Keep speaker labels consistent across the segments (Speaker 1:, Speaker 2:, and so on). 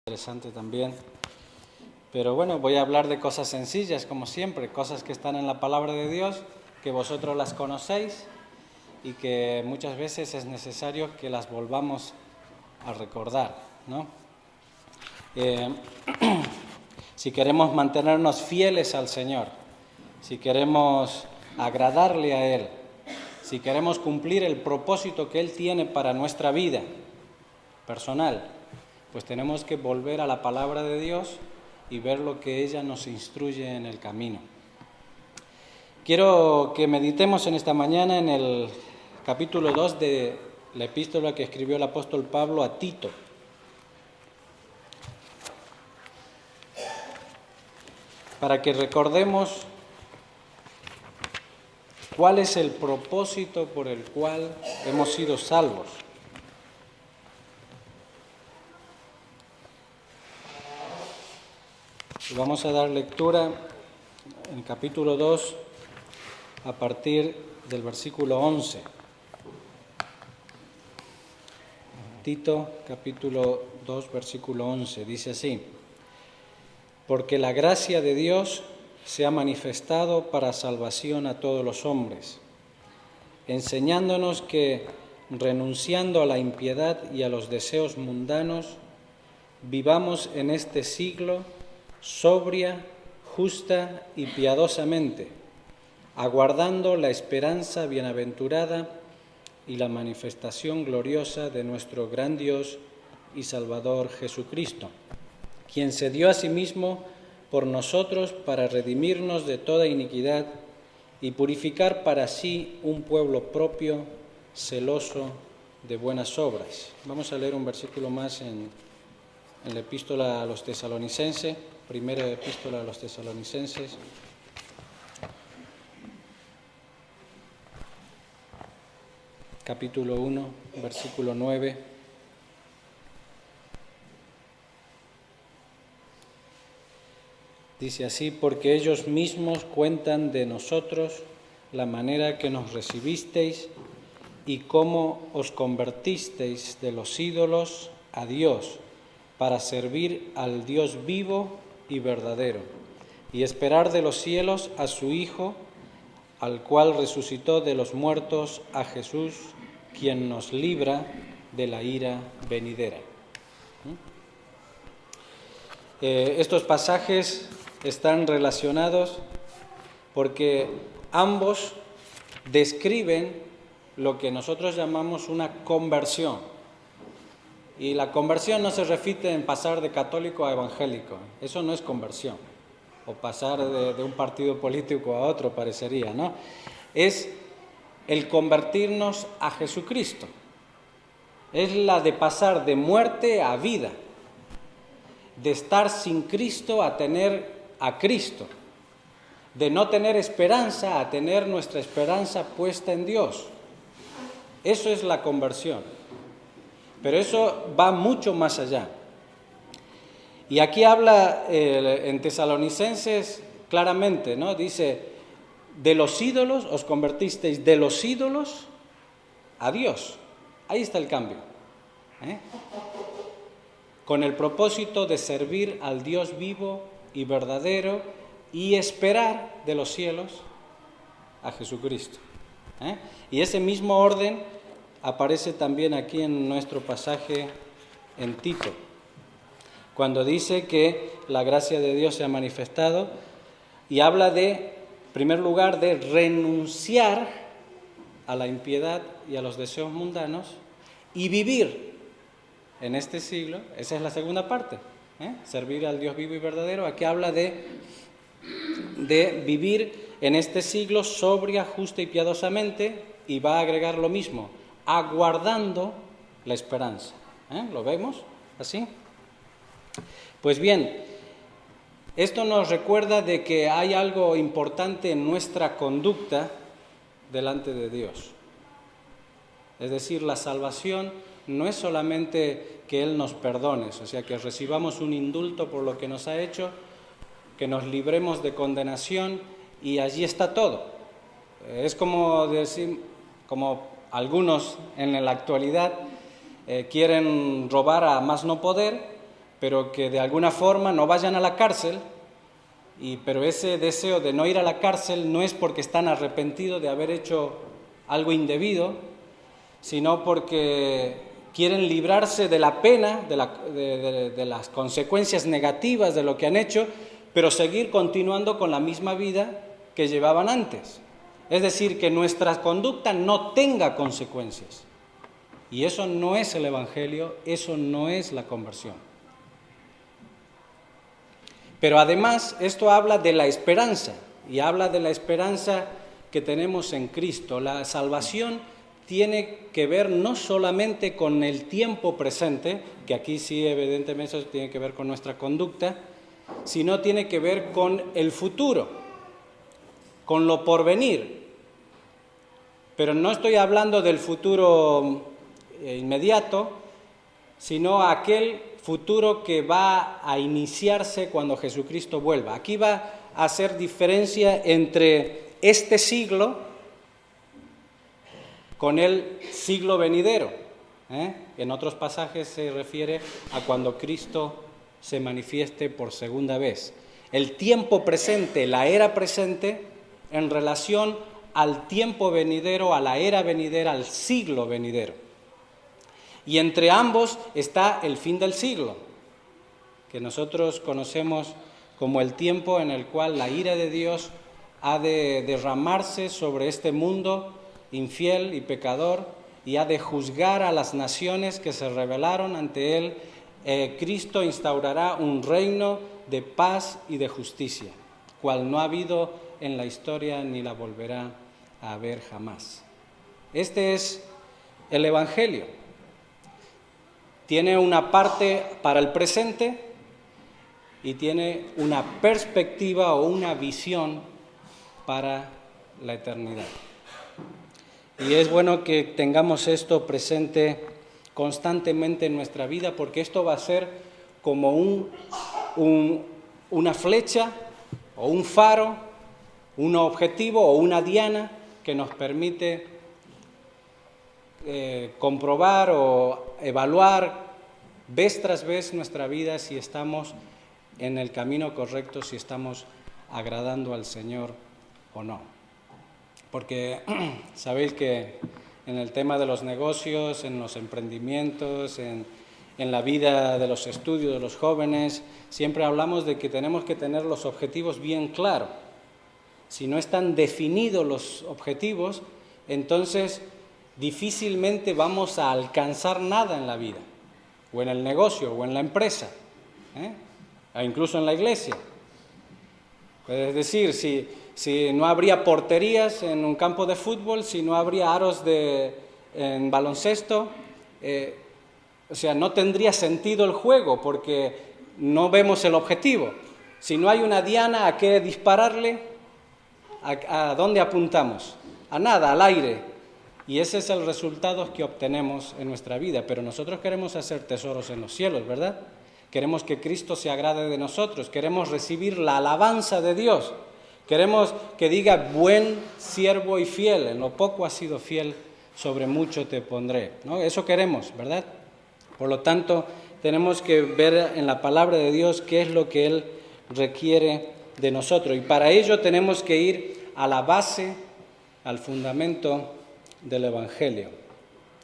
Speaker 1: Interesante también. Pero bueno, voy a hablar de cosas sencillas, como siempre, cosas que están en la palabra de Dios, que vosotros las conocéis y que muchas veces es necesario que las volvamos a recordar, ¿no? Si queremos mantenernos fieles al Señor, si queremos agradarle a Él, si queremos cumplir el propósito que Él tiene para nuestra vida personal, pues tenemos que volver a la palabra de Dios y ver lo que ella nos instruye en el camino. Quiero que meditemos en esta mañana en el capítulo 2 de la epístola que escribió el apóstol Pablo a Tito. Para que recordemos cuál es el propósito por el cual hemos sido salvos. Vamos a dar lectura en capítulo 2 a partir del versículo 11. Tito, capítulo 2, versículo 11, dice así: porque la gracia de Dios se ha manifestado para salvación a todos los hombres, enseñándonos que, renunciando a la impiedad y a los deseos mundanos, vivamos en este siglo sobria, justa y piadosamente, aguardando la esperanza bienaventurada y la manifestación gloriosa de nuestro gran Dios y Salvador Jesucristo, quien se dio a sí mismo por nosotros para redimirnos de toda iniquidad y purificar para sí un pueblo propio, celoso de buenas obras. Vamos a leer un versículo más en la epístola a los tesalonicenses, primera epístola a los tesalonicenses. Capítulo 1, versículo 9. Dice así: porque ellos mismos cuentan de nosotros la manera que nos recibisteis y cómo os convertisteis de los ídolos a Dios, para servir al Dios vivo y verdadero, y esperar de los cielos a su Hijo, al cual resucitó de los muertos, a Jesús, quien nos libra de la ira venidera. Estos pasajes están relacionados porque ambos describen lo que nosotros llamamos una conversión. Y la conversión no se refiere en pasar de católico a evangélico. Eso no es conversión. O pasar de un partido político a otro, parecería, ¿no? Es el convertirnos a Jesucristo. Es la de pasar de muerte a vida. De estar sin Cristo a tener a Cristo. De no tener esperanza a tener nuestra esperanza puesta en Dios. Eso es la conversión. Pero eso va mucho más allá. Y aquí habla en Tesalonicenses claramente, ¿no? Dice, de los ídolos os convertisteis de los ídolos a Dios. Ahí está el cambio. Con el propósito de servir al Dios vivo y verdadero y esperar de los cielos a Jesucristo. Y ese mismo orden aparece también aquí en nuestro pasaje en Tito, cuando dice que la gracia de Dios se ha manifestado y habla de, en primer lugar, de renunciar a la impiedad y a los deseos mundanos y vivir en este siglo. Esa es la segunda parte, servir al Dios vivo y verdadero. Aquí habla de vivir en este siglo sobria, justa y piadosamente, y va a agregar lo mismo, aguardando la esperanza. ¿Lo vemos así? Pues bien, esto nos recuerda de que hay algo importante en nuestra conducta delante de Dios. Es decir, la salvación no es solamente que Él nos perdone, o sea, que recibamos un indulto por lo que nos ha hecho, que nos libremos de condenación y allí está todo. Es como decir, como algunos en la actualidad quieren robar a más no poder, pero que de alguna forma no vayan a la cárcel, pero ese deseo de no ir a la cárcel no es porque están arrepentidos de haber hecho algo indebido, sino porque quieren librarse de la pena, de las consecuencias negativas de lo que han hecho, pero seguir continuando con la misma vida que llevaban antes. Es decir, que nuestra conducta no tenga consecuencias. Y eso no es el Evangelio, eso no es la conversión. Pero además esto habla de la esperanza, y habla de la esperanza que tenemos en Cristo. La salvación tiene que ver no solamente con el tiempo presente, que aquí sí evidentemente eso tiene que ver con nuestra conducta, sino tiene que ver con el futuro, con lo porvenir. Pero no estoy hablando del futuro inmediato, sino aquel futuro que va a iniciarse cuando Jesucristo vuelva. Aquí va a hacer diferencia entre este siglo con el siglo venidero. En otros pasajes se refiere a cuando Cristo se manifieste por segunda vez. El tiempo presente, la era presente, en relación al tiempo venidero, a la era venidera, al siglo venidero. Y entre ambos está el fin del siglo, que nosotros conocemos como el tiempo en el cual la ira de Dios ha de derramarse sobre este mundo infiel y pecador y ha de juzgar a las naciones que se rebelaron ante Él. Cristo instaurará un reino de paz y de justicia, cual no ha habido en la historia ni la volverá a haber jamás. Este es el Evangelio. Tiene una parte para el presente y tiene una perspectiva o una visión para la eternidad. Y es bueno que tengamos esto presente constantemente en nuestra vida, porque esto va a ser como una flecha o un faro, un objetivo o una diana que nos permite comprobar o evaluar vez tras vez nuestra vida si estamos en el camino correcto, si estamos agradando al Señor o no. Porque sabéis que en el tema de los negocios, en los emprendimientos, en la vida de los estudios de los jóvenes, siempre hablamos de que tenemos que tener los objetivos bien claros. Si no están definidos los objetivos, entonces difícilmente vamos a alcanzar nada en la vida, o en el negocio, o en la empresa, o incluso en la iglesia. Es decir, si no habría porterías en un campo de fútbol, si no habría aros en baloncesto, no tendría sentido el juego, porque no vemos el objetivo. Si no hay una diana a qué dispararle, ¿a dónde apuntamos? A nada, al aire. Y ese es el resultado que obtenemos en nuestra vida. Pero nosotros queremos hacer tesoros en los cielos, ¿verdad? Queremos que Cristo se agrade de nosotros. Queremos recibir la alabanza de Dios. Queremos que diga, buen siervo y fiel. En lo poco has sido fiel, sobre mucho te pondré, ¿no? Eso queremos, ¿verdad? Por lo tanto, tenemos que ver en la palabra de Dios qué es lo que Él requiere de nosotros. Y para ello tenemos que ir a la base, al fundamento del Evangelio.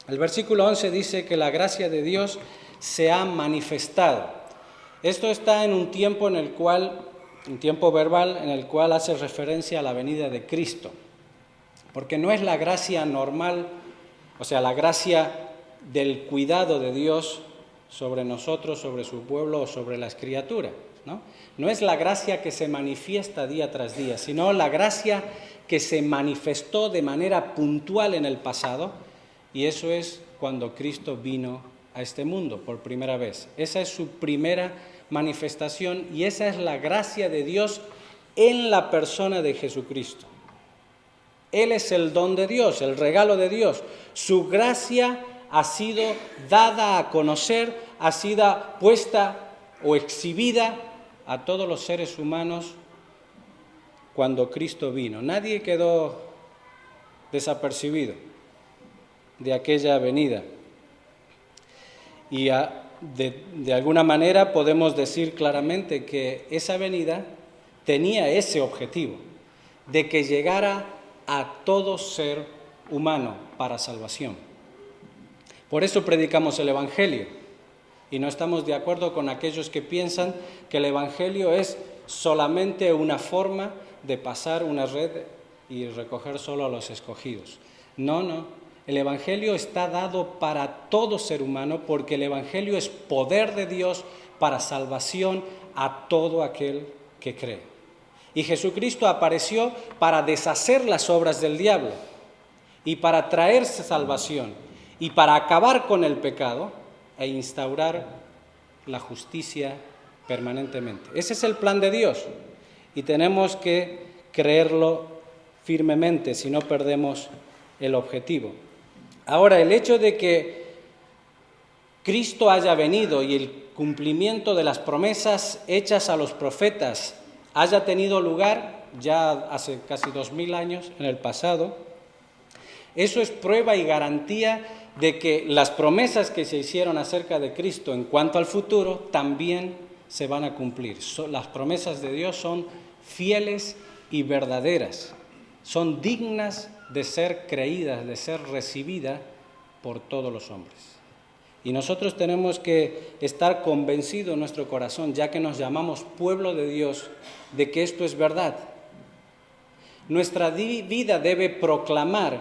Speaker 1: El versículo 11 dice que la gracia de Dios se ha manifestado. Esto está en un tiempo un tiempo verbal en el cual hace referencia a la venida de Cristo. Porque no es la gracia normal, o sea, la gracia del cuidado de Dios sobre nosotros, sobre su pueblo o sobre las criaturas, ¿no? No es la gracia que se manifiesta día tras día, sino la gracia que se manifestó de manera puntual en el pasado, y eso es cuando Cristo vino a este mundo por primera vez. Esa es su primera manifestación y esa es la gracia de Dios en la persona de Jesucristo. Él es el don de Dios, el regalo de Dios. Su gracia ha sido dada a conocer, ha sido puesta o exhibida a todos los seres humanos cuando Cristo vino. Nadie quedó desapercibido de aquella venida. Y de alguna manera podemos decir claramente que esa venida tenía ese objetivo, de que llegara a todo ser humano para salvación. Por eso predicamos el Evangelio y no estamos de acuerdo con aquellos que piensan que el Evangelio es solamente una forma de pasar una red y recoger solo a los escogidos. No. El Evangelio está dado para todo ser humano porque el Evangelio es poder de Dios para salvación a todo aquel que cree. Y Jesucristo apareció para deshacer las obras del diablo y para traerse salvación y para acabar con el pecado e instaurar la justicia permanentemente. Ese es el plan de Dios y tenemos que creerlo firmemente, si no perdemos el objetivo. Ahora, el hecho de que Cristo haya venido y el cumplimiento de las promesas hechas a los profetas haya tenido lugar ya hace casi 2000 años en el pasado, eso es prueba y garantía de que las promesas que se hicieron acerca de Cristo en cuanto al futuro también se van a cumplir. Las promesas de Dios son fieles y verdaderas, son dignas de ser creídas, de ser recibidas por todos los hombres. Y nosotros tenemos que estar convencidos en nuestro corazón, ya que nos llamamos pueblo de Dios, de que esto es verdad. Nuestra vida debe proclamar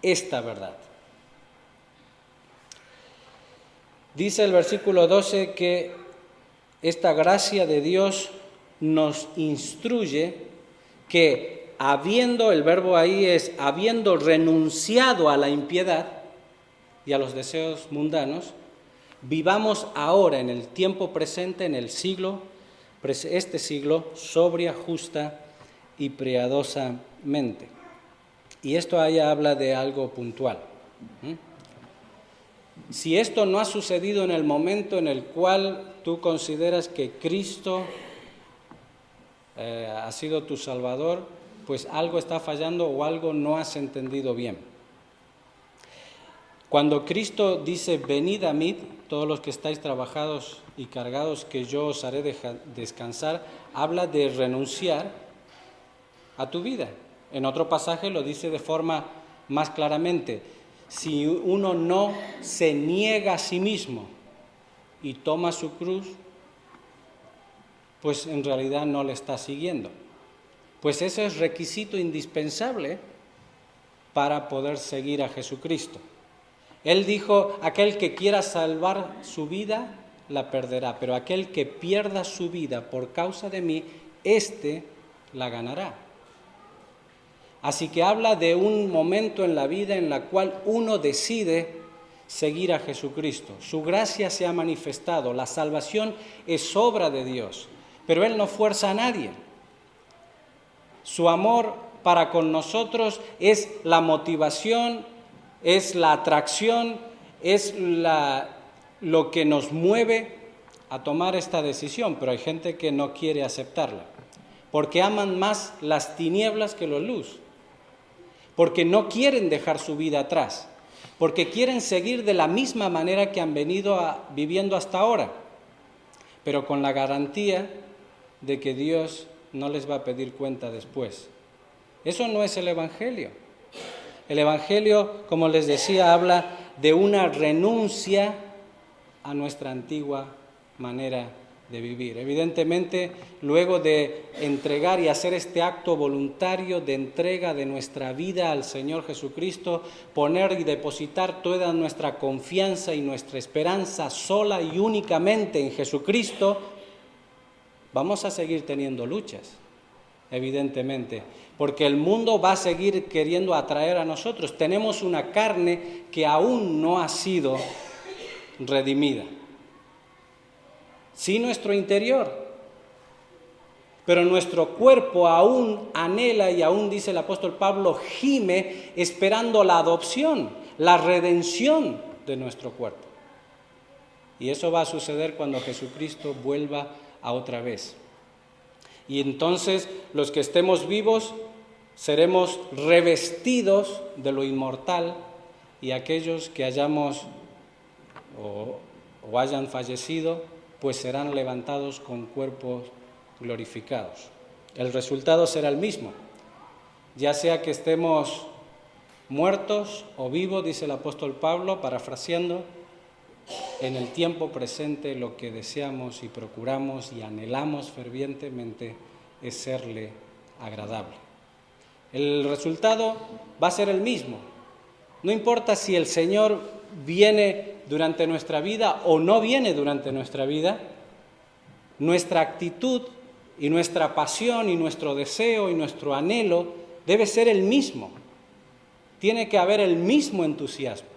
Speaker 1: esta verdad. Dice el versículo 12 que esta gracia de Dios nos instruye que el verbo ahí es habiendo renunciado a la impiedad y a los deseos mundanos, vivamos ahora en el tiempo presente, en el siglo, este siglo, sobria, justa y piadosamente. Y esto ahí habla de algo puntual. Si esto no ha sucedido en el momento en el cual tú consideras que Cristo ha sido tu Salvador, pues algo está fallando o algo no has entendido bien. Cuando Cristo dice, venid a mí, todos los que estáis trabajados y cargados, que yo os haré descansar, habla de renunciar a tu vida. En otro pasaje lo dice de forma más claramente, si uno no se niega a sí mismo y toma su cruz, pues en realidad no le está siguiendo. Pues ese es requisito indispensable para poder seguir a Jesucristo. Él dijo, aquel que quiera salvar su vida, la perderá, pero aquel que pierda su vida por causa de mí, éste la ganará. Así que habla de un momento en la vida en la cual uno decide seguir a Jesucristo. Su gracia se ha manifestado, la salvación es obra de Dios, pero Él no fuerza a nadie. Su amor para con nosotros es la motivación, es la atracción, es lo que nos mueve a tomar esta decisión, pero hay gente que no quiere aceptarla, porque aman más las tinieblas que la luz, porque no quieren dejar su vida atrás, porque quieren seguir de la misma manera que han venido viviendo hasta ahora, pero con la garantía de que Dios no les va a pedir cuenta después. Eso no es el Evangelio. El Evangelio, como les decía, habla de una renuncia a nuestra antigua manera de vivir. Evidentemente, luego de entregar y hacer este acto voluntario de entrega de nuestra vida al Señor Jesucristo, poner y depositar toda nuestra confianza y nuestra esperanza sola y únicamente en Jesucristo, vamos a seguir teniendo luchas, evidentemente, porque el mundo va a seguir queriendo atraer a nosotros. Tenemos una carne que aún no ha sido redimida. Sí, nuestro interior, pero nuestro cuerpo aún anhela y aún, dice el apóstol Pablo, gime esperando la adopción, la redención de nuestro cuerpo. Y eso va a suceder cuando Jesucristo vuelva a otra vez. Y entonces los que estemos vivos seremos revestidos de lo inmortal y aquellos que hayamos o hayan fallecido, pues serán levantados con cuerpos glorificados. El resultado será el mismo, ya sea que estemos muertos o vivos, dice el apóstol Pablo, parafraseando, en el tiempo presente lo que deseamos y procuramos y anhelamos fervientemente es serle agradable. El resultado va a ser el mismo. No importa si el Señor viene durante nuestra vida o no viene durante nuestra vida, nuestra actitud y nuestra pasión y nuestro deseo y nuestro anhelo debe ser el mismo. Tiene que haber el mismo entusiasmo.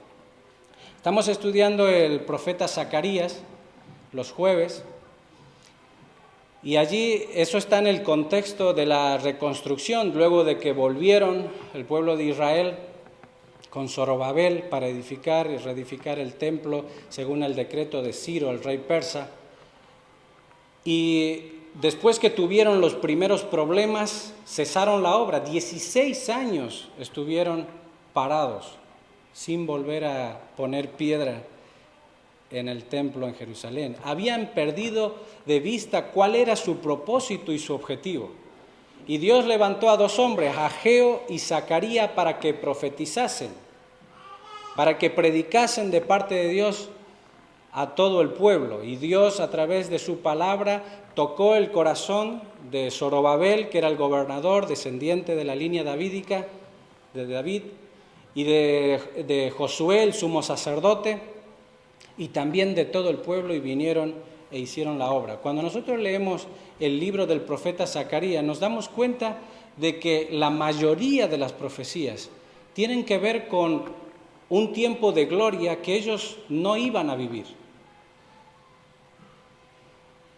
Speaker 1: Estamos estudiando el profeta Zacarías los jueves y allí eso está en el contexto de la reconstrucción, luego de que volvieron el pueblo de Israel con Zorobabel para edificar y reedificar el templo según el decreto de Ciro, el rey persa. Y después que tuvieron los primeros problemas, cesaron la obra. 16 años estuvieron parados, sin volver a poner piedra en el templo en Jerusalén. Habían perdido de vista cuál era su propósito y su objetivo. Y Dios levantó a 2 hombres, Ageo y Zacarías, para que profetizasen, para que predicasen de parte de Dios a todo el pueblo. Y Dios, a través de su palabra, tocó el corazón de Zorobabel, que era el gobernador, descendiente de la línea davídica de David, y de Josué, el sumo sacerdote, y también de todo el pueblo, y vinieron e hicieron la obra. Cuando nosotros leemos el libro del profeta Zacarías, nos damos cuenta de que la mayoría de las profecías tienen que ver con un tiempo de gloria que ellos no iban a vivir.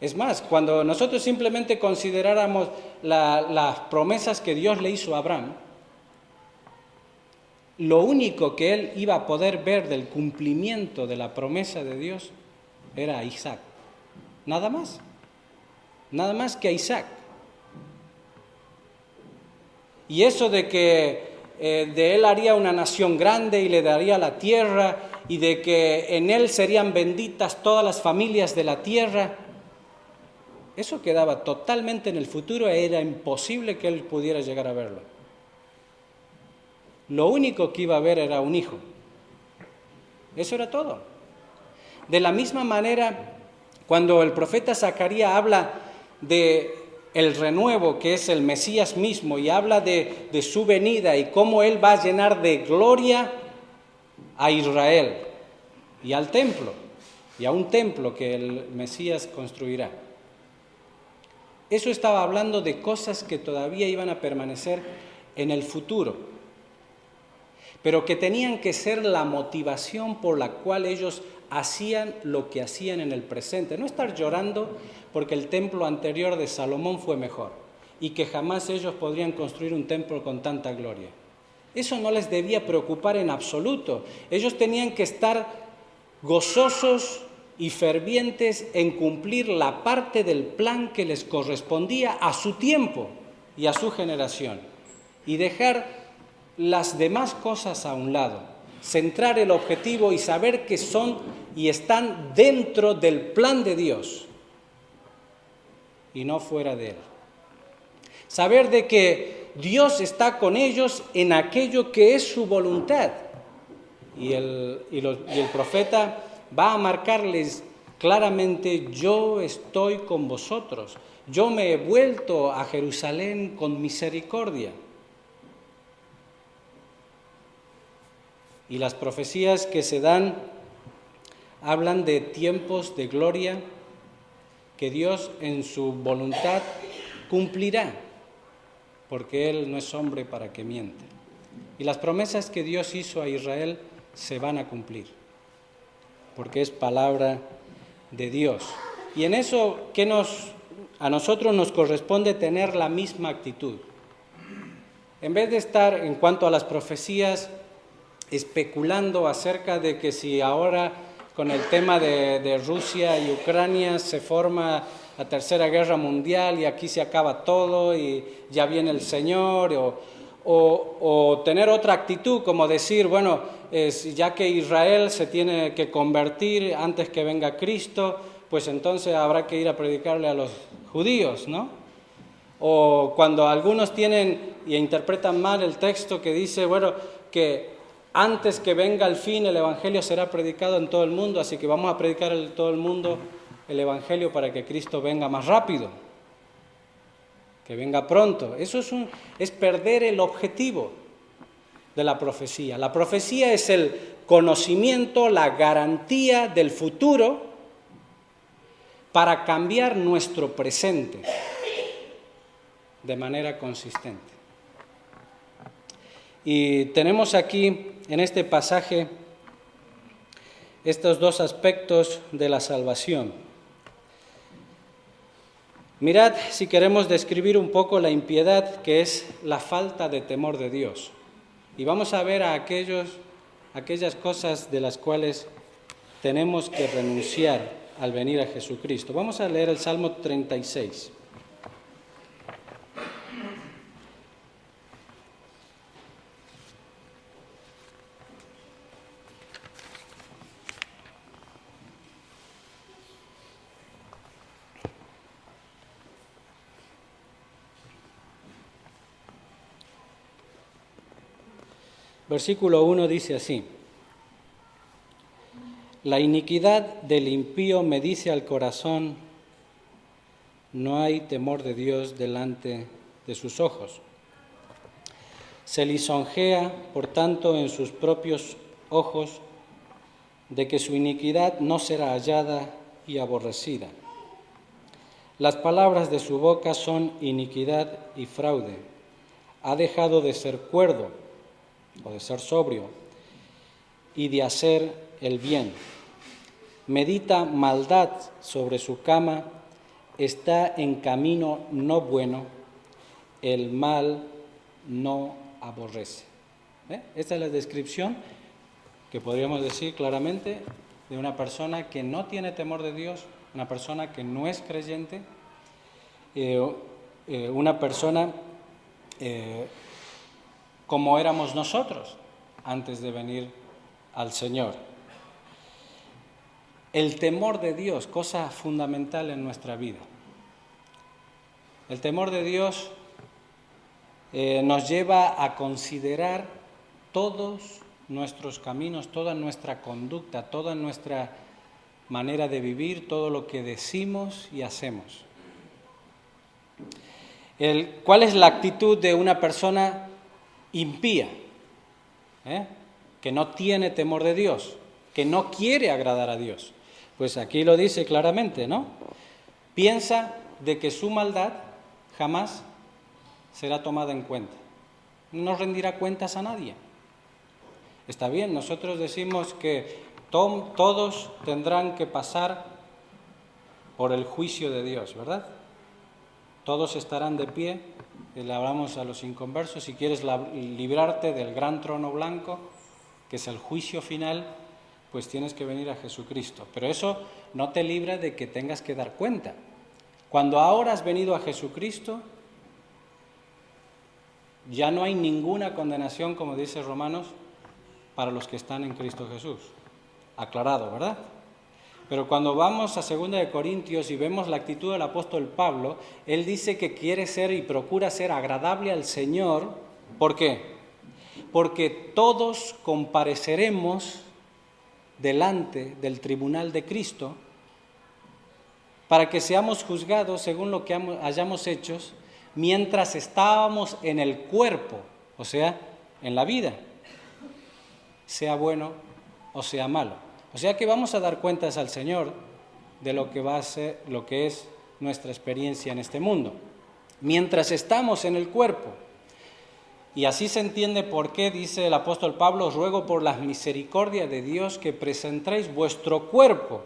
Speaker 1: Es más, cuando nosotros simplemente consideráramos las promesas que Dios le hizo a Abraham, lo único que él iba a poder ver del cumplimiento de la promesa de Dios era a Isaac. Nada más que a Isaac. Y eso de que de él haría una nación grande y le daría la tierra, y de que en él serían benditas todas las familias de la tierra, eso quedaba totalmente en el futuro e era imposible que él pudiera llegar a verlo. Lo único que iba a ver era un hijo. Eso era todo. De la misma manera, cuando el profeta Zacarías habla de el renuevo, que es el Mesías mismo, y habla de su venida y cómo él va a llenar de gloria a Israel y al templo, y a un templo que el Mesías construirá. Eso estaba hablando de cosas que todavía iban a permanecer en el futuro, pero que tenían que ser la motivación por la cual ellos hacían lo que hacían en el presente. No estar llorando porque el templo anterior de Salomón fue mejor y que jamás ellos podrían construir un templo con tanta gloria. Eso no les debía preocupar en absoluto. Ellos tenían que estar gozosos y fervientes en cumplir la parte del plan que les correspondía a su tiempo y a su generación, y dejar las demás cosas a un lado, centrar el objetivo y saber que son y están dentro del plan de Dios y no fuera de él. Saber de que Dios está con ellos en aquello que es su voluntad. Y el profeta va a marcarles claramente: yo estoy con vosotros, yo me he vuelto a Jerusalén con misericordia. Y las profecías que se dan hablan de tiempos de gloria que Dios en su voluntad cumplirá, porque Él no es hombre para que miente. Y las promesas que Dios hizo a Israel se van a cumplir, porque es palabra de Dios. Y en eso, a nosotros nos corresponde tener la misma actitud. En vez de estar, en cuanto a las profecías, especulando acerca de que si ahora con el tema de Rusia y Ucrania se forma la Tercera Guerra Mundial y aquí se acaba todo y ya viene el Señor, o tener otra actitud, como decir, bueno, ya que Israel se tiene que convertir antes que venga Cristo, pues entonces habrá que ir a predicarle a los judíos, ¿no? O cuando algunos tienen y interpretan mal el texto que dice, bueno, que antes que venga el fin el Evangelio será predicado en todo el mundo, así que vamos a predicar en todo el mundo el Evangelio para que Cristo venga más rápido, que venga pronto. Eso es perder el objetivo de la profecía. La profecía es el conocimiento, la garantía del futuro para cambiar nuestro presente de manera consistente. Y tenemos aquí en este pasaje estos dos aspectos de la salvación. Mirad, si queremos describir un poco la impiedad, que es la falta de temor de Dios. Y vamos a ver a aquellas cosas de las cuales tenemos que renunciar al venir a Jesucristo. Vamos a leer el Salmo 36. Versículo 1 dice así: La iniquidad del impío me dice al corazón, no hay temor de Dios delante de sus ojos. Se lisonjea, por tanto, en sus propios ojos, de que su iniquidad no será hallada y aborrecida. Las palabras de su boca son iniquidad y fraude. Ha dejado de ser cuerdo, o de ser sobrio, y de hacer el bien. Medita maldad sobre su cama, está en camino no bueno, el mal no aborrece. Esta es la descripción que podríamos decir claramente de una persona que no tiene temor de Dios, una persona que no es creyente, una persona como éramos nosotros antes de venir al Señor. El temor de Dios, cosa fundamental en nuestra vida. El temor de Dios nos lleva a considerar todos nuestros caminos, toda nuestra conducta, toda nuestra manera de vivir, todo lo que decimos y hacemos. ¿Cuál es la actitud de una persona impía? Que no tiene temor de Dios, que no quiere agradar a Dios. Pues aquí lo dice claramente, ¿no? Piensa de que su maldad jamás será tomada en cuenta. No rendirá cuentas a nadie. Está bien, nosotros decimos que todos tendrán que pasar por el juicio de Dios, ¿verdad? Todos estarán de pie. Le hablamos a los inconversos: si quieres librarte del gran trono blanco, que es el juicio final, pues tienes que venir a Jesucristo. Pero eso no te libra de que tengas que dar cuenta. Cuando ahora has venido a Jesucristo, ya no hay ninguna condenación, como dice Romanos, para los que están en Cristo Jesús. Aclarado, ¿verdad? Pero cuando vamos a 2 de Corintios y vemos la actitud del apóstol Pablo, él dice que quiere ser y procura ser agradable al Señor. ¿Por qué? Porque todos compareceremos delante del tribunal de Cristo para que seamos juzgados según lo que hayamos hecho mientras estábamos en el cuerpo, o sea, en la vida, sea bueno o sea malo. O sea que vamos a dar cuentas al Señor de lo que va a ser, lo que es nuestra experiencia en este mundo, mientras estamos en el cuerpo. Y así se entiende por qué dice el apóstol Pablo: os ruego por la misericordia de Dios que presentéis vuestro cuerpo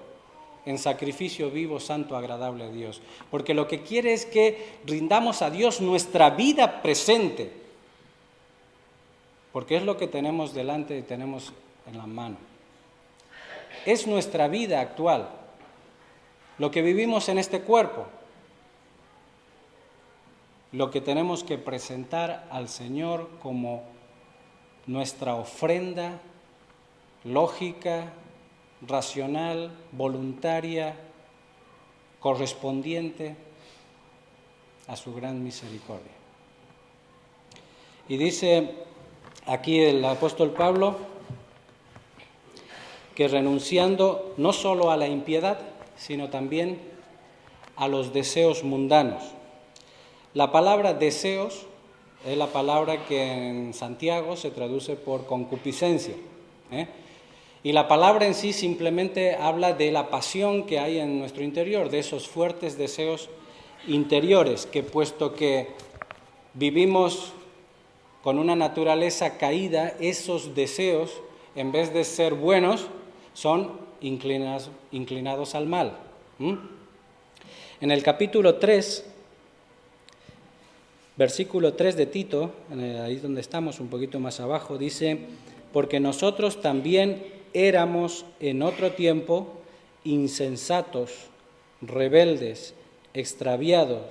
Speaker 1: en sacrificio vivo, santo, agradable a Dios. Porque lo que quiere es que rindamos a Dios nuestra vida presente, porque es lo que tenemos delante y tenemos en la mano. Es nuestra vida actual, lo que vivimos en este cuerpo. lo que tenemos que presentar al Señor como nuestra ofrenda lógica, racional, voluntaria, correspondiente a su gran misericordia. Y dice aquí el apóstol Pablo que renunciando no solo a la impiedad, sino también a los deseos mundanos. La palabra deseos es la palabra que en Santiago se traduce por concupiscencia, Y la palabra en sí simplemente habla de la pasión que hay en nuestro interior, de esos fuertes deseos interiores, que puesto que vivimos con una naturaleza caída, esos deseos, en vez de ser buenos, son inclinados al mal. En el capítulo 3, versículo 3 de Tito, ahí donde estamos, un poquito más abajo, dice: porque nosotros también éramos en otro tiempo insensatos, rebeldes, extraviados,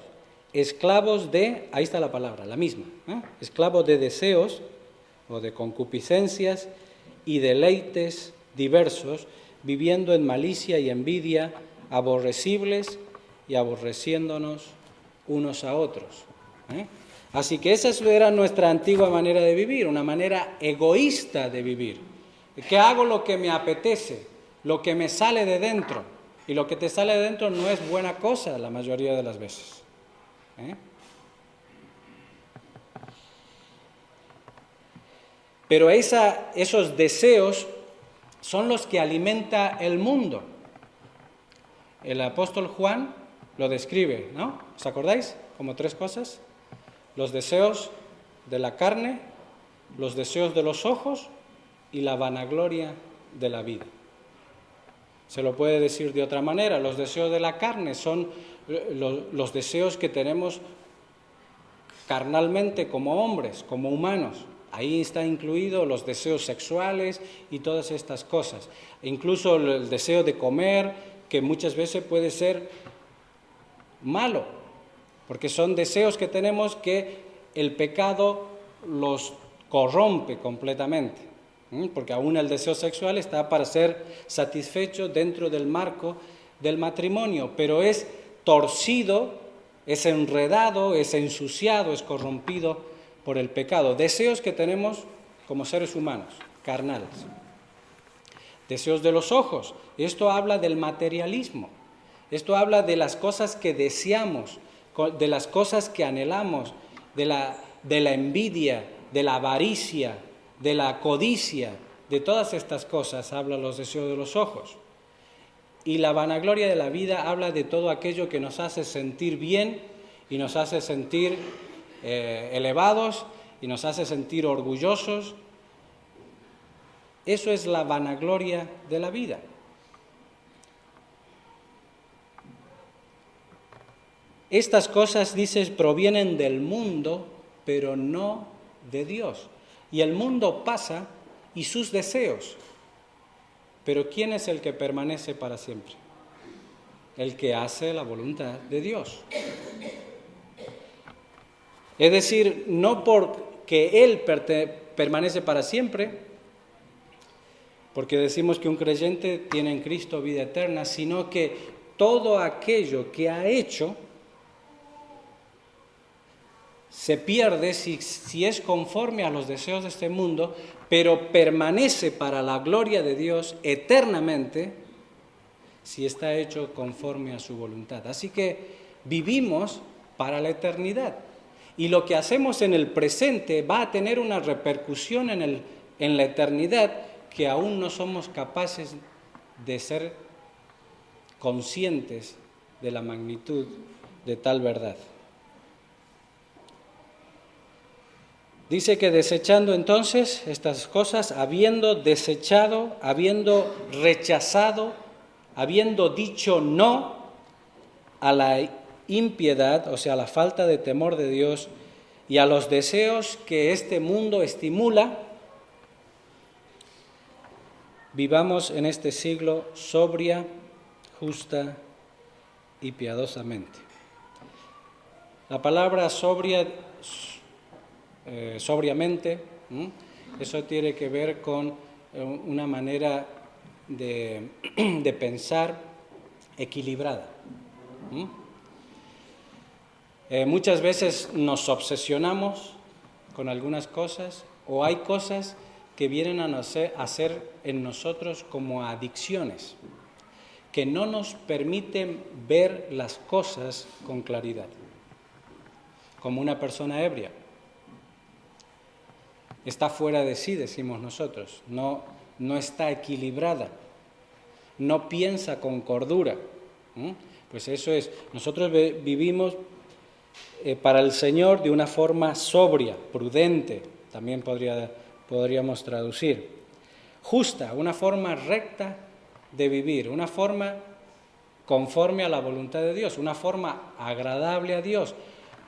Speaker 1: esclavos de, ahí está la palabra, la misma, esclavos de deseos o de concupiscencias y deleites diversos, viviendo en malicia y envidia, aborrecibles y aborreciéndonos unos a otros. Así que esa era nuestra antigua manera de vivir, una manera egoísta de vivir. Que hago lo que me apetece, lo que me sale de dentro. Y lo que te sale de dentro no es buena cosa la mayoría de las veces. Pero esos deseos son los que alimenta el mundo. El apóstol Juan lo describe, ¿no? ¿Os acordáis? Como 3 cosas. Los deseos de la carne, los deseos de los ojos y la vanagloria de la vida. Se lo puede decir de otra manera: los deseos de la carne son los deseos que tenemos carnalmente como hombres, como humanos. Ahí está incluido los deseos sexuales y todas estas cosas. Incluso el deseo de comer, que muchas veces puede ser malo, porque son deseos que tenemos que el pecado los corrompe completamente. Porque aún el deseo sexual está para ser satisfecho dentro del marco del matrimonio, pero es torcido, es enredado, es ensuciado, es corrompido por el pecado. Deseos que tenemos como seres humanos, carnales. Deseos de los ojos. Esto habla del materialismo. Esto habla de las cosas que deseamos, de las cosas que anhelamos, de la envidia, de la avaricia, de la codicia, de todas estas cosas hablan los deseos de los ojos. Y la vanagloria de la vida habla de todo aquello que nos hace sentir bien y nos hace sentir elevados y nos hace sentir orgullosos. Eso es la vanagloria de la vida. Estas cosas, dices, provienen del mundo, pero no de Dios. Y el mundo pasa y sus deseos. Pero ¿quién es el que permanece para siempre? El que hace la voluntad de Dios. Es decir, no porque Él permanece para siempre, porque decimos que un creyente tiene en Cristo vida eterna, sino que todo aquello que ha hecho se pierde si es conforme a los deseos de este mundo, pero permanece para la gloria de Dios eternamente si está hecho conforme a su voluntad. Así que vivimos para la eternidad. Y lo que hacemos en el presente va a tener una repercusión en la eternidad que aún no somos capaces de ser conscientes de la magnitud de tal verdad. Dice que desechando entonces estas cosas, habiendo desechado, habiendo rechazado, habiendo dicho no a la impiedad, o sea, a la falta de temor de Dios y a los deseos que este mundo estimula, vivamos en este siglo sobria, justa y piadosamente. La palabra sobria, sobriamente, eso tiene que ver con una manera de pensar equilibrada. Muchas veces nos obsesionamos con algunas cosas o hay cosas que vienen a ser en nosotros como adicciones, que no nos permiten ver las cosas con claridad. Como una persona ebria. Está fuera de sí, decimos nosotros, no está equilibrada, no piensa con cordura. Pues eso es, nosotros vivimos para el Señor de una forma sobria, prudente, también podríamos traducir. Justa, una forma recta de vivir, una forma conforme a la voluntad de Dios, una forma agradable a Dios,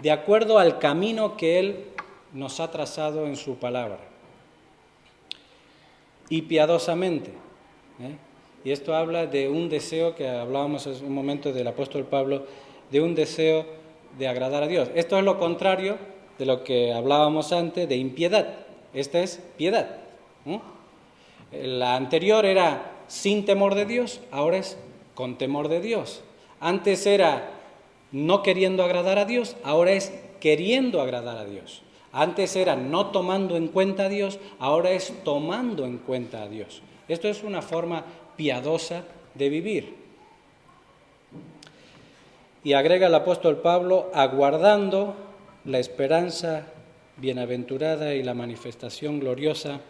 Speaker 1: de acuerdo al camino que Él nos ha trazado en su palabra. Y piadosamente. Y esto habla de un deseo que hablábamos hace un momento del apóstol Pablo, de un deseo de agradar a Dios. Esto es lo contrario de lo que hablábamos antes de impiedad. Esta es piedad. La anterior era sin temor de Dios, ahora es con temor de Dios. Antes era no queriendo agradar a Dios, ahora es queriendo agradar a Dios. Antes era no tomando en cuenta a Dios, ahora es tomando en cuenta a Dios. Esto es una forma piadosa de vivir. Y agrega el apóstol Pablo, aguardando la esperanza bienaventurada y la manifestación gloriosa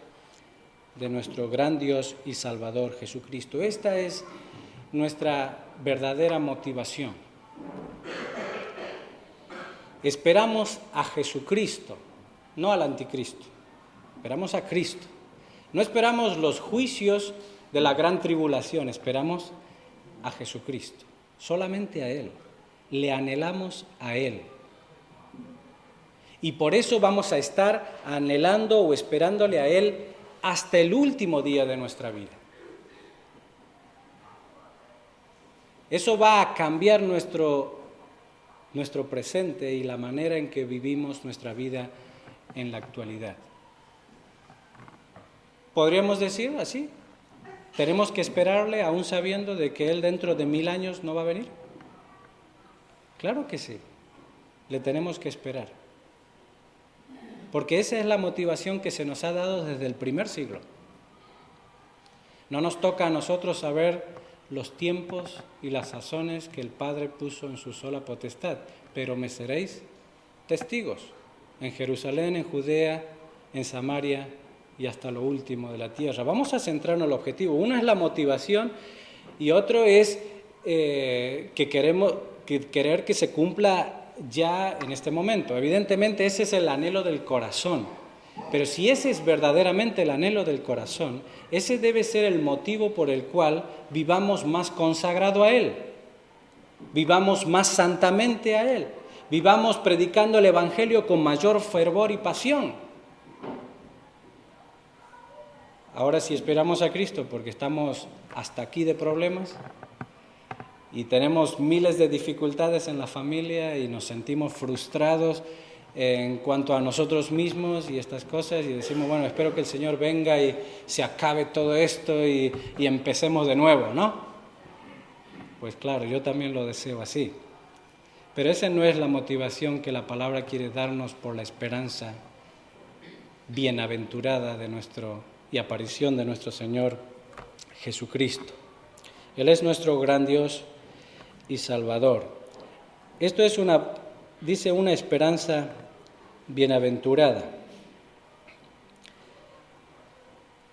Speaker 1: de nuestro gran Dios y Salvador Jesucristo. Esta es nuestra verdadera motivación. Esperamos a Jesucristo, no al anticristo. Esperamos a Cristo. No esperamos los juicios de la gran tribulación, esperamos a Jesucristo, solamente a Él. Le anhelamos a Él. Y por eso vamos a estar anhelando o esperándole a Él hasta el último día de nuestra vida. Eso va a cambiar nuestro presente y la manera en que vivimos nuestra vida en la actualidad. ¿Podríamos decir así? ¿Tenemos que esperarle aún sabiendo de que Él dentro de 1000 años no va a venir? Claro que sí, le tenemos que esperar. Porque esa es la motivación que se nos ha dado desde el primer siglo. No nos toca a nosotros saber los tiempos y las sazones que el Padre puso en su sola potestad, pero me seréis testigos en Jerusalén, en Judea, en Samaria y hasta lo último de la tierra. Vamos a centrarnos en el objetivo. Uno es la motivación y otro es querer que se cumpla ya en este momento. Evidentemente ese es el anhelo del corazón. Pero si ese es verdaderamente el anhelo del corazón, ese debe ser el motivo por el cual vivamos más consagrado a Él, vivamos más santamente a Él, vivamos predicando el Evangelio con mayor fervor y pasión. Ahora, si esperamos a Cristo porque estamos hasta aquí de problemas y tenemos miles de dificultades en la familia y nos sentimos frustrados en cuanto a nosotros mismos y estas cosas y decimos, bueno, espero que el Señor venga y se acabe todo esto y empecemos de nuevo, ¿no? Pues claro, yo también lo deseo así. Pero esa no es la motivación que la palabra quiere darnos por la esperanza bienaventurada y aparición de nuestro Señor Jesucristo. Él es nuestro gran Dios y Salvador. Esto es dice una esperanza bienaventurada.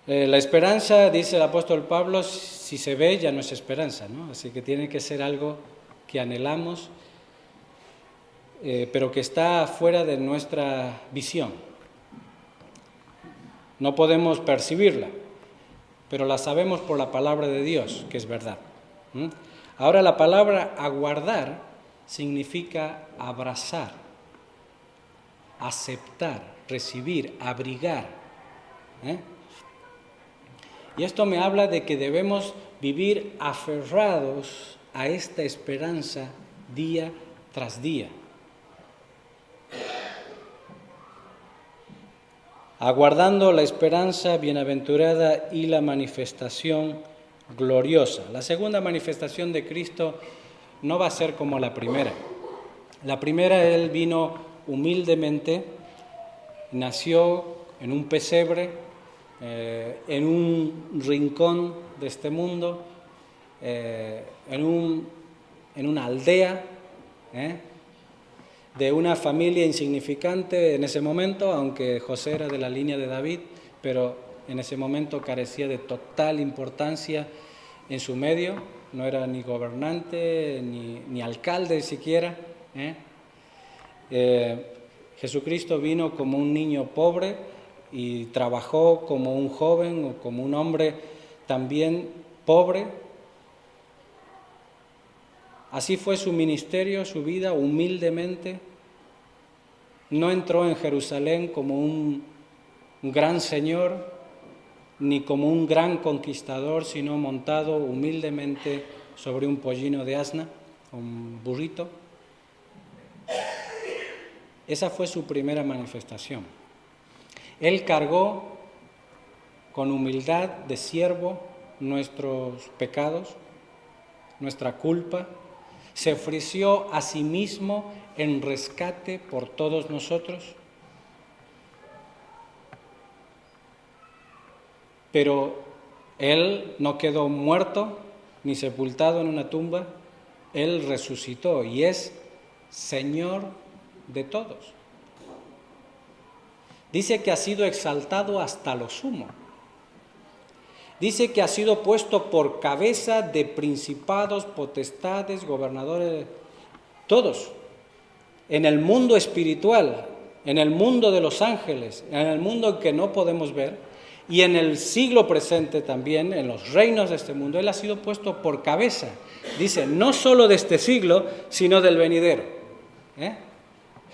Speaker 1: La esperanza, dice el apóstol Pablo, si se ve ya no es esperanza, ¿no? Así que tiene que ser algo que anhelamos, pero que está fuera de nuestra visión. No podemos percibirla, pero la sabemos por la palabra de Dios, que es verdad. Ahora la palabra aguardar significa abrazar, aceptar, recibir, abrigar. Y esto me habla de que debemos vivir aferrados a esta esperanza día tras día. aguardando la esperanza bienaventurada y la manifestación gloriosa. La segunda manifestación de Cristo no va a ser como la primera. La primera, Él vino humildemente, nació en un pesebre, en un rincón de este mundo, en una aldea, de una familia insignificante en ese momento, aunque José era de la línea de David, pero en ese momento carecía de total importancia en su medio, no era ni gobernante, ni alcalde siquiera. Jesucristo vino como un niño pobre y trabajó como un joven o como un hombre también pobre. Así fue su ministerio, su vida, humildemente. No entró en Jerusalén como un gran señor, ni como un gran conquistador, sino montado humildemente sobre un pollino de asna, un burrito. Esa fue su primera manifestación. Él cargó con humildad de siervo nuestros pecados, nuestra culpa, se ofreció a sí mismo en rescate por todos nosotros. Pero Él no quedó muerto ni sepultado en una tumba, Él resucitó y es Señor de todos. Dice que ha sido exaltado hasta lo sumo. Dice que ha sido puesto por cabeza de principados, potestades, gobernadores, todos. En el mundo espiritual, en el mundo de los ángeles, en el mundo que no podemos ver, y en el siglo presente también, en los reinos de este mundo, Él ha sido puesto por cabeza. Dice, no solo de este siglo, sino del venidero.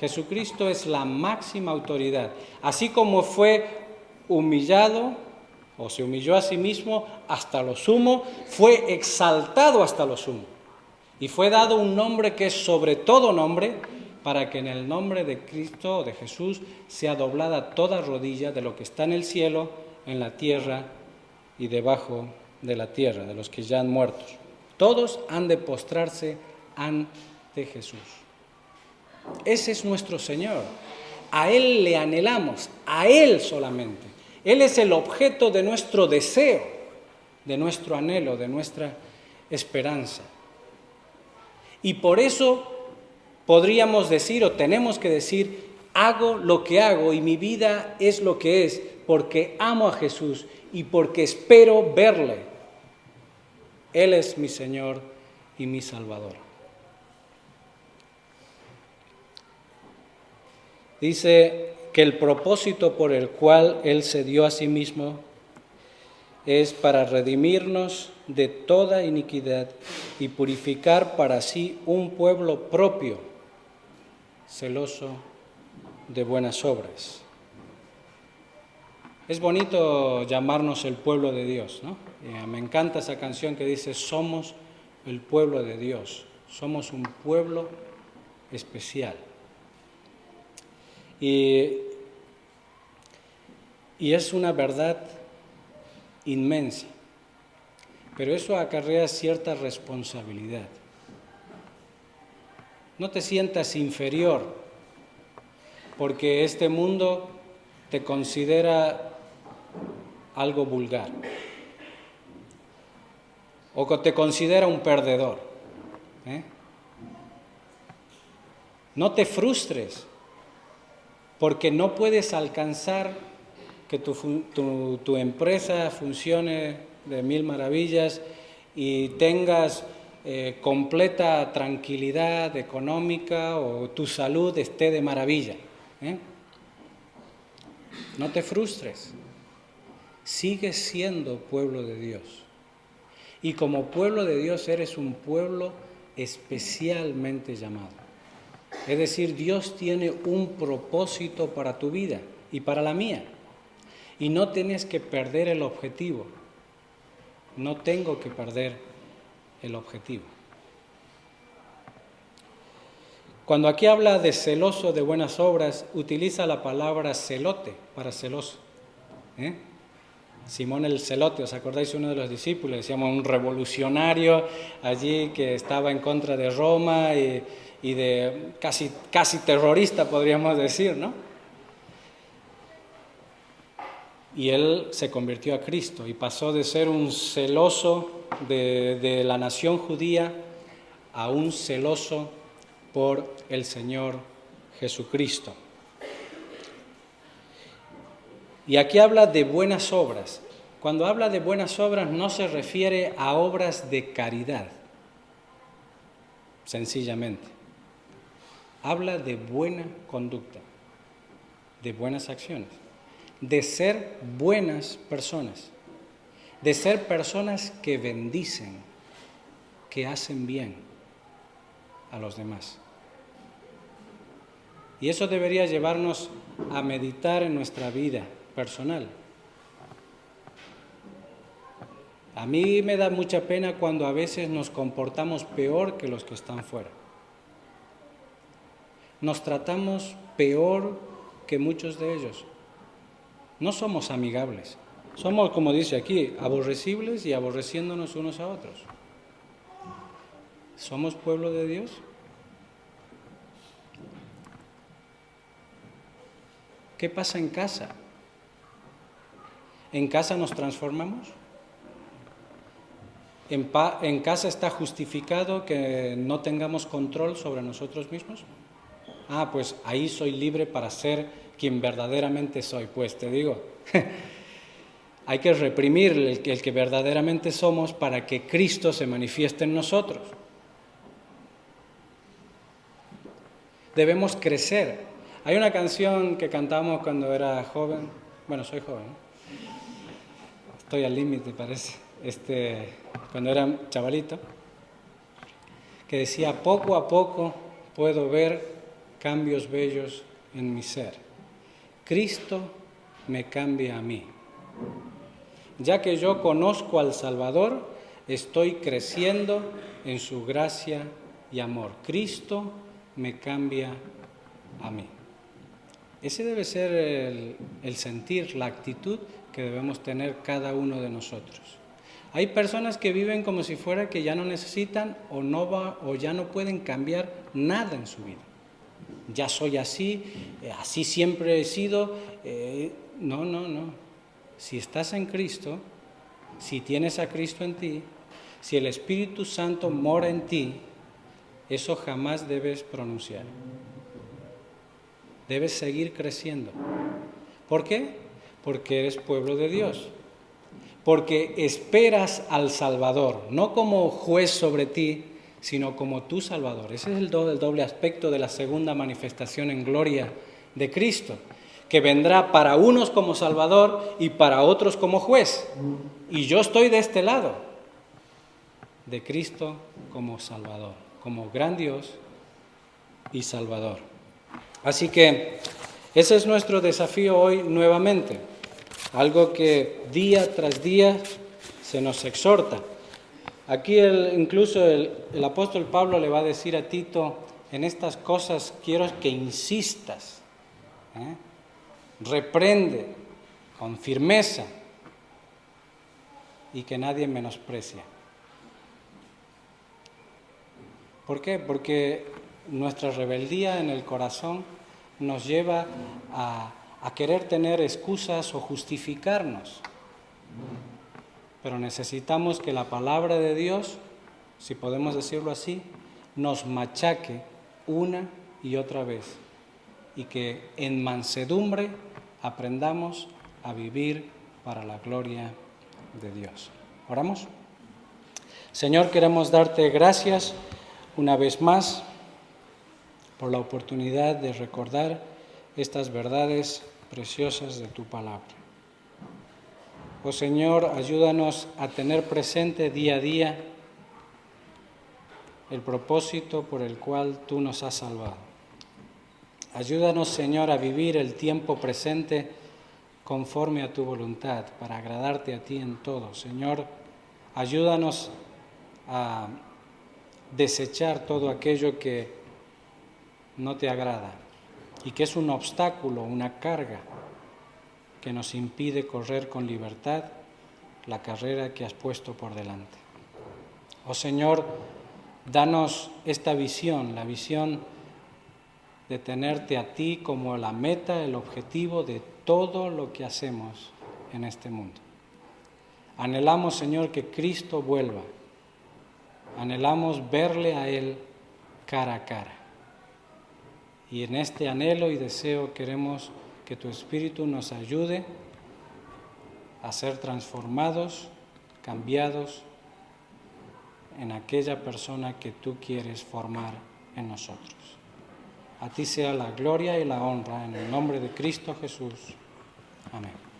Speaker 1: Jesucristo es la máxima autoridad. Así como fue humillado, o se humilló a sí mismo hasta lo sumo, fue exaltado hasta lo sumo. Y fue dado un nombre que es sobre todo nombre, para que en el nombre de Cristo o de Jesús sea doblada toda rodilla de lo que está en el cielo, en la tierra y debajo de la tierra, de los que ya han muerto. Todos han de postrarse ante Jesús. Ese es nuestro Señor. A Él le anhelamos, a Él solamente. Él es el objeto de nuestro deseo, de nuestro anhelo, de nuestra esperanza. Y por eso podríamos decir, o tenemos que decir, hago lo que hago y mi vida es lo que es, porque amo a Jesús y porque espero verle. Él es mi Señor y mi Salvador. Dice que el propósito por el cual Él se dio a sí mismo es para redimirnos de toda iniquidad y purificar para sí un pueblo propio, celoso de buenas obras. Es bonito llamarnos el pueblo de Dios, ¿no? Me encanta esa canción que dice, somos el pueblo de Dios, somos un pueblo especial. Y es una verdad inmensa, pero eso acarrea cierta responsabilidad. No te sientas inferior porque este mundo te considera algo vulgar o que te considera un perdedor. No te frustres porque no puedes alcanzar que tu empresa funcione de mil maravillas y tengas completa tranquilidad económica o tu salud esté de maravilla. No te frustres. Sigues siendo pueblo de Dios. Y como pueblo de Dios eres un pueblo especialmente llamado. Es decir, Dios tiene un propósito para tu vida y para la mía. Y no tienes que perder el objetivo. No tengo que perder el objetivo. Cuando aquí habla de celoso de buenas obras, utiliza la palabra celote para celoso. Simón el Celote, ¿os acordáis? Uno de los discípulos, decíamos un revolucionario allí que estaba en contra de Roma y de casi terrorista, podríamos decir, ¿no? Y él se convirtió a Cristo y pasó de ser un celoso de la nación judía a un celoso por el Señor Jesucristo. Y aquí habla de buenas obras. Cuando habla de buenas obras no se refiere a obras de caridad, sencillamente. Habla de buena conducta, de buenas acciones, de ser buenas personas, de ser personas que bendicen, que hacen bien a los demás. Y eso debería llevarnos a meditar en nuestra vida personal. A mí me da mucha pena cuando a veces nos comportamos peor que los que están fuera. Nos tratamos peor que muchos de ellos. No somos amigables. Somos, como dice aquí, aborrecibles y aborreciéndonos unos a otros. ¿Somos pueblo de Dios? ¿Qué pasa en casa? ¿En casa nos transformamos? ¿En casa está justificado que no tengamos control sobre nosotros mismos? Pues ahí soy libre para ser quien verdaderamente soy. Pues te digo, hay que reprimir el que verdaderamente somos para que Cristo se manifieste en nosotros. Debemos crecer. Hay una canción que cantamos cuando era joven, bueno, soy joven, ¿no? Estoy al límite, parece, cuando era chavalito, que decía, poco a poco puedo ver cambios bellos en mi ser. Cristo me cambia a mí. Ya que yo conozco al Salvador, estoy creciendo en su gracia y amor. Cristo me cambia a mí. Ese debe ser el sentir, la actitud que debemos tener cada uno de nosotros. Hay personas que viven como si fuera que ya no necesitan o ya no pueden cambiar nada en su vida. Ya soy así, así siempre he sido. No. Si estás en Cristo, si tienes a Cristo en ti, si el Espíritu Santo mora en ti, eso jamás debes pronunciar. Debes seguir creciendo. ¿Por qué? Porque eres pueblo de Dios. Porque esperas al Salvador, no como juez sobre ti, sino como tu Salvador. Ese es el doble aspecto de la segunda manifestación en gloria de Cristo, que vendrá para unos como Salvador y para otros como juez. Y yo estoy de este lado, de Cristo como Salvador, como gran Dios y Salvador. Así que ese es nuestro desafío hoy nuevamente, algo que día tras día se nos exhorta. Aquí incluso el apóstol Pablo le va a decir a Tito, en estas cosas quiero que insistas, reprende con firmeza y que nadie menosprecie. ¿Por qué? Porque nuestra rebeldía en el corazón nos lleva a querer tener excusas o justificarnos. Pero necesitamos que la palabra de Dios, si podemos decirlo así, nos machaque una y otra vez y que en mansedumbre aprendamos a vivir para la gloria de Dios. ¿Oramos? Señor, queremos darte gracias una vez más por la oportunidad de recordar estas verdades preciosas de tu palabra. Oh Señor, ayúdanos a tener presente día a día el propósito por el cual tú nos has salvado. Ayúdanos, Señor, a vivir el tiempo presente conforme a tu voluntad, para agradarte a ti en todo. Señor, ayúdanos a desechar todo aquello que no te agrada y que es un obstáculo, una carga que nos impide correr con libertad la carrera que has puesto por delante. Oh Señor, danos esta visión, la visión de tenerte a ti como la meta, el objetivo de todo lo que hacemos en este mundo. Anhelamos, Señor, que Cristo vuelva. Anhelamos verle a Él cara a cara. Y en este anhelo y deseo queremos que tu Espíritu nos ayude a ser transformados, cambiados en aquella persona que tú quieres formar en nosotros. A ti sea la gloria y la honra en el nombre de Cristo Jesús. Amén.